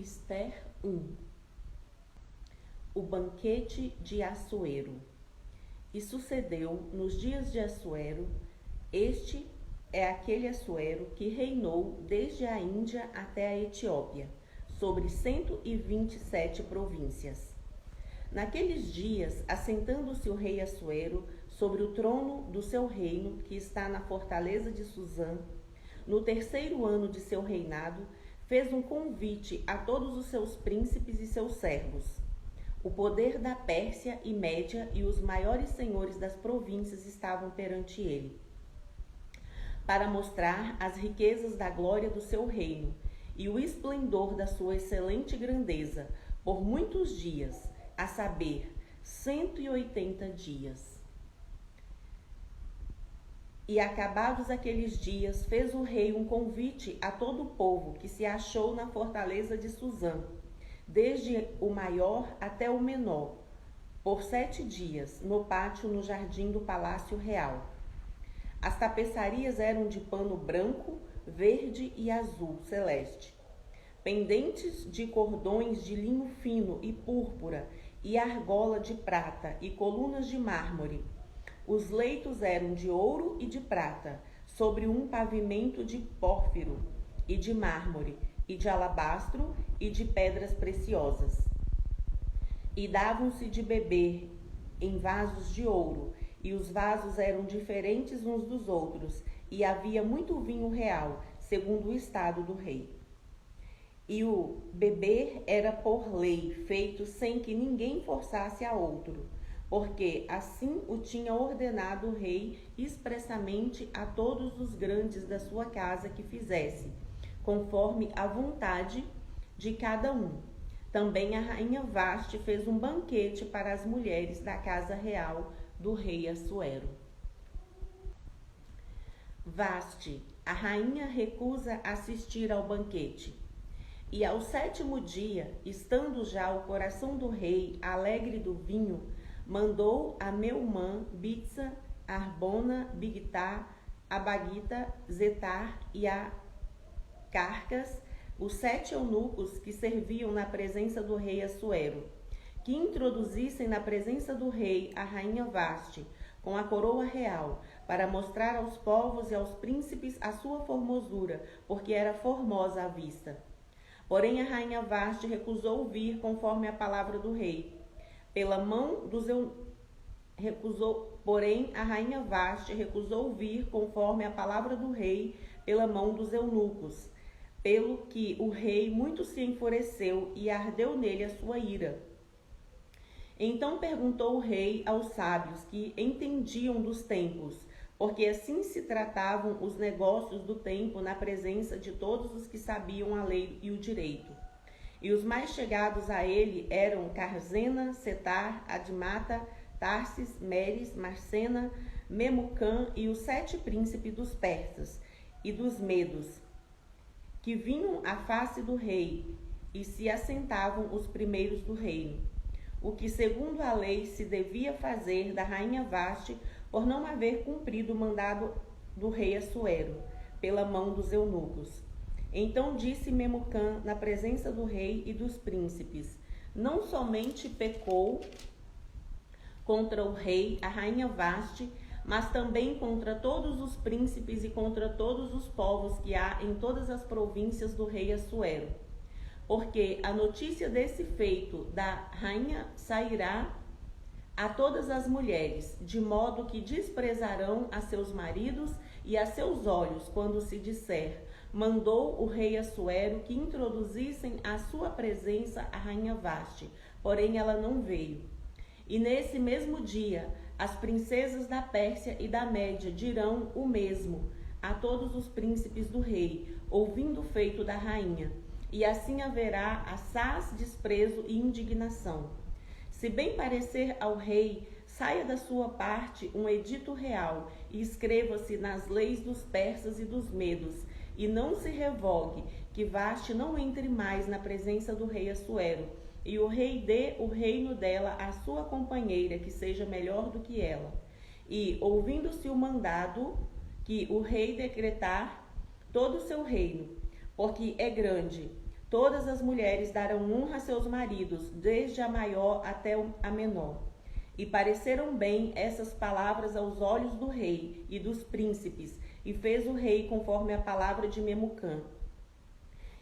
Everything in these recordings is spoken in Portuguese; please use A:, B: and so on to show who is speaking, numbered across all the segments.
A: Ester 1. O banquete de Assuero. E sucedeu nos dias de Assuero, este é aquele Assuero que reinou desde a Índia até a Etiópia, sobre 127 províncias. Naqueles dias, assentando-se o rei Assuero sobre o trono do seu reino, que está na fortaleza de Susã, no 3º ano de seu reinado, fez um convite a todos os seus príncipes e seus servos. O poder da Pérsia e Média e os maiores senhores das províncias estavam perante ele, para mostrar as riquezas da glória do seu reino e o esplendor da sua excelente grandeza, por muitos dias, a saber, 180 dias. E acabados aqueles dias, fez o rei um convite a todo o povo que se achou na fortaleza de Susã, desde o maior até o menor, por 7 dias, no pátio no jardim do palácio real. As tapeçarias eram de pano branco, verde e azul celeste, pendentes de cordões de linho fino e púrpura, e argola de prata e colunas de mármore. Os leitos eram de ouro e de prata, sobre um pavimento de pórfiro e de mármore, e de alabastro e de pedras preciosas. E davam-se de beber em vasos de ouro, e os vasos eram diferentes uns dos outros, e havia muito vinho real, segundo o estado do rei. E o beber era por lei, feito sem que ninguém forçasse a outro, porque assim o tinha ordenado o rei expressamente a todos os grandes da sua casa que fizesse, conforme a vontade de cada um. Também a rainha Vaste fez um banquete para as mulheres da casa real do rei Assuero. Vaste, a rainha, recusa assistir ao banquete. E ao 7º dia, estando já o coração do rei alegre do vinho, mandou a Meumã, Bitsa, Arbona, Bigtá, Abagita, Zetar e a Carcas, os 7 eunucos que serviam na presença do rei Assuero, que introduzissem na presença do rei a rainha Vaste, com a coroa real, para mostrar aos povos e aos príncipes a sua formosura, porque era formosa à vista. Porém a rainha Vaste recusou vir conforme a palavra do rei. Porém a rainha Vaste recusou vir conforme a palavra do rei pela mão dos eunucos, pelo que o rei muito se enfureceu e ardeu nele a sua ira. Então perguntou o rei aos sábios que entendiam dos tempos, porque assim se tratavam os negócios do tempo na presença de todos os que sabiam a lei e o direito. E os mais chegados a ele eram Carzena, Setar, Admata, Tarsis, Meres, Marcena, Memucã e os 7 príncipes dos persas e dos medos, que vinham à face do rei e se assentavam os primeiros do reino, o que segundo a lei se devia fazer da rainha Vaste, por não haver cumprido o mandado do rei Assuero, pela mão dos eunucos. Então disse Memucã na presença do rei e dos príncipes: não somente pecou contra o rei, a rainha Vaste, mas também contra todos os príncipes e contra todos os povos que há em todas as províncias do rei Assuero. Porque a notícia desse feito da rainha sairá a todas as mulheres, de modo que desprezarão a seus maridos e a seus olhos, quando se disser: mandou o rei Assuero que introduzissem à sua presença a rainha Vaste, porém ela não veio. E nesse mesmo dia, as princesas da Pérsia e da Média dirão o mesmo a todos os príncipes do rei, ouvindo o feito da rainha. E assim haverá assaz desprezo e indignação. Se bem parecer ao rei, saia da sua parte um edito real e escreva-se nas leis dos persas e dos medos, e não se revogue, que Vaste não entre mais na presença do rei Assuero, e o rei dê o reino dela à sua companheira, que seja melhor do que ela. E, ouvindo-se o mandado, que o rei decretar todo o seu reino, porque é grande, Todas as mulheres darão honra a seus maridos, desde a maior até a menor. E pareceram bem essas palavras aos olhos do rei e dos príncipes, e fez o rei conforme a palavra de Memucã.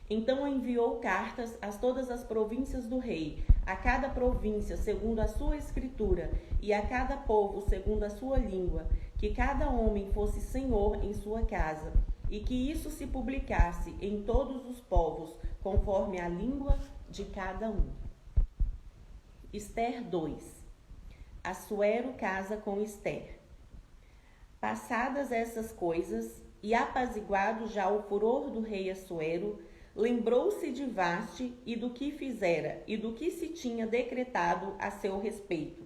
A: Então enviou cartas a todas as províncias do rei, a cada província segundo a sua escritura, e a cada povo segundo a sua língua, que cada homem fosse senhor em sua casa, e que isso se publicasse em todos os povos, conforme a língua de cada um. Ester 2. Assuero casa com Ester. Passadas essas coisas, e apaziguado já o furor do rei Assuero, lembrou-se de Vaste e do que fizera, e do que se tinha decretado a seu respeito.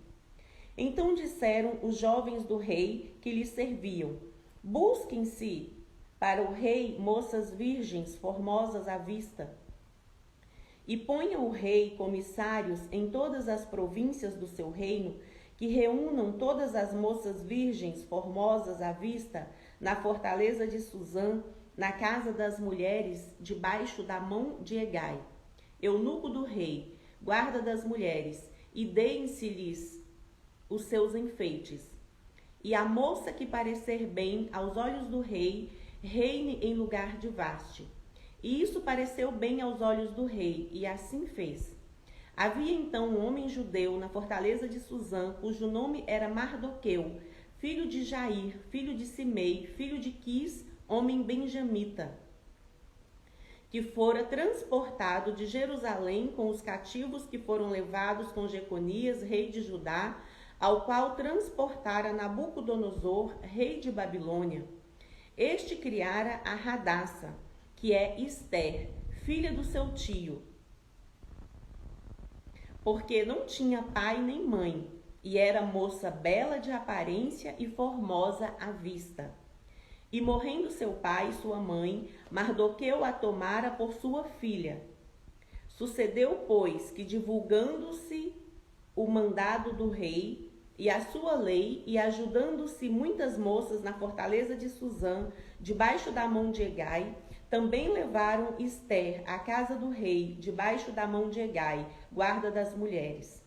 A: Então disseram os jovens do rei que lhe serviam: busquem-se para o rei moças virgens formosas à vista. E ponha o rei comissários em todas as províncias do seu reino, que reúnam todas as moças virgens formosas à vista na fortaleza de Suzã, na casa das mulheres, debaixo da mão de Hegai, eunuco do rei, guarda das mulheres, e deem-se-lhes os seus enfeites. E a moça que parecer bem aos olhos do rei, reine em lugar de Vaste. E isso pareceu bem aos olhos do rei, e assim fez. Havia então um homem judeu na fortaleza de Suzã, cujo nome era Mardoqueu, filho de Jair, filho de Simei, filho de Quis, homem benjamita, que fora transportado de Jerusalém com os cativos que foram levados com Jeconias, rei de Judá, ao qual transportara Nabucodonosor, rei de Babilônia. Este criara a Radassa, que é Ester, filha do seu tio, porque não tinha pai nem mãe, e era moça bela de aparência e formosa à vista. E morrendo seu pai e sua mãe, Mardoqueu a tomara por sua filha. Sucedeu, pois, que divulgando-se o mandado do rei e a sua lei, e ajudando-se muitas moças na fortaleza de Suzã, debaixo da mão de Hegai, também levaram Ester à casa do rei, debaixo da mão de Hegai, guarda das mulheres.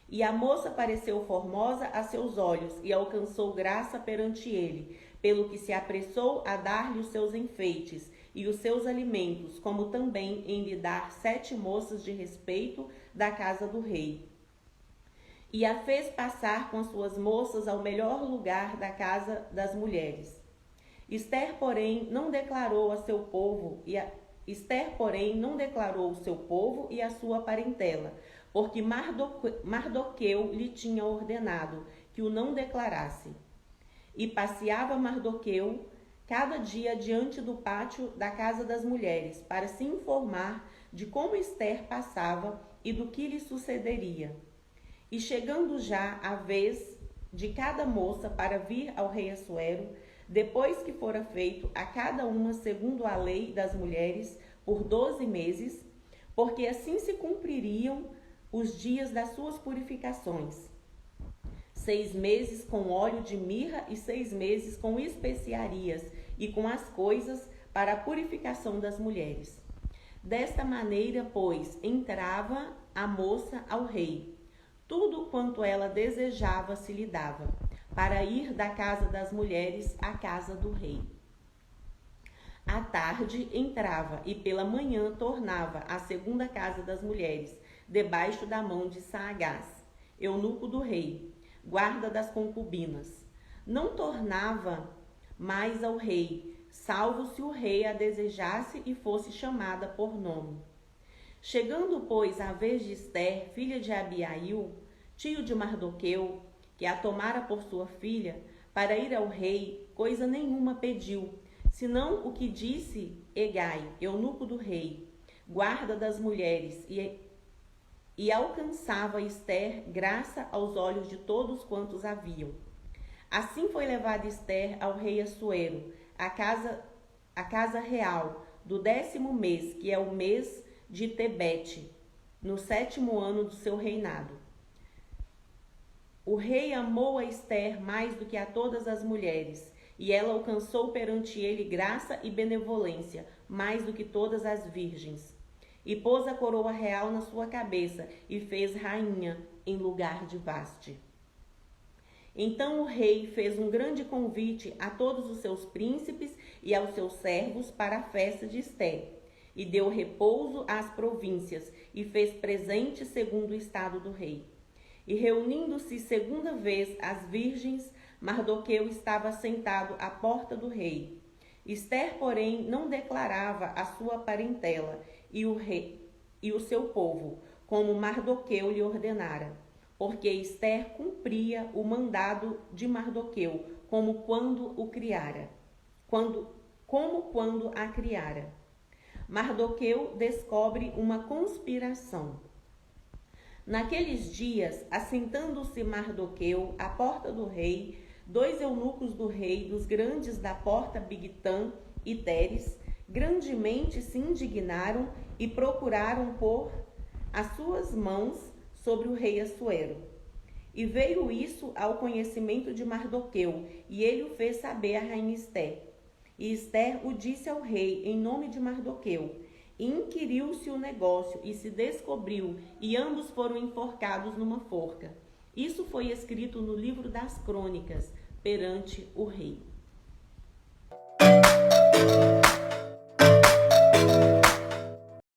A: E a moça pareceu formosa a seus olhos, e alcançou graça perante ele, pelo que se apressou a dar-lhe os seus enfeites e os seus alimentos, como também em lhe dar 7 moças de respeito da casa do rei. E a fez passar com as suas moças ao melhor lugar da casa das mulheres. Ester, porém, não declarou o seu povo e a sua parentela, porque Mardoqueu lhe tinha ordenado que o não declarasse. E passeava Mardoqueu cada dia diante do pátio da casa das mulheres, para se informar de como Ester passava e do que lhe sucederia. E chegando já a vez de cada moça para vir ao rei Assuero, depois que fora feito a cada uma segundo a lei das mulheres, por 12 meses, porque assim se cumpririam os dias das suas purificações. 6 meses com óleo de mirra e 6 meses com especiarias e com as coisas para a purificação das mulheres. Desta maneira, pois, entrava a moça ao rei. Tudo quanto ela desejava se lhe dava, para ir da casa das mulheres à casa do rei. À tarde entrava e pela manhã tornava à segunda casa das mulheres, debaixo da mão de Saagás, eunuco do rei, guarda das concubinas. Não tornava mais ao rei, salvo se o rei a desejasse e fosse chamada por nome. Chegando, pois, a vez de Ester, filha de Abiail, tio de Mardoqueu, que a tomara por sua filha, para ir ao rei, coisa nenhuma pediu, senão o que disse Hegai, eunuco do rei, guarda das mulheres, e alcançava Ester graça aos olhos de todos quantos haviam. Assim foi levada Ester ao rei Assuero, a casa real, do 10º mês, que é o mês de Tebete, no 7º ano do seu reinado. O rei amou a Ester mais do que a todas as mulheres, e ela alcançou perante ele graça e benevolência, mais do que todas as virgens. e pôs a coroa real na sua cabeça e fez rainha em lugar de Vaste. Então o rei fez um grande convite a todos os seus príncipes e aos seus servos para a festa de Esté, e deu repouso às províncias, e fez presentes segundo o estado do rei. E reunindo-se segunda vez as virgens, Mardoqueu estava sentado à porta do rei. Ester, porém, não declarava a sua parentela e o rei e o seu povo, como Mardoqueu lhe ordenara, porque Ester cumpria o mandado de Mardoqueu, como quando a criara. Mardoqueu descobre uma conspiração. Naqueles dias, assentando-se Mardoqueu à porta do rei, 2 eunucos do rei, dos grandes da porta Bigtã e Teres, grandemente se indignaram e procuraram pôr as suas mãos sobre o rei Assuero. E veio isso ao conhecimento de Mardoqueu, e ele o fez saber a rainha Ester. E Ester o disse ao rei em nome de Mardoqueu. E inquiriu-se o negócio e se descobriu, e ambos foram enforcados numa forca. Isso foi escrito no livro das crônicas, perante o rei.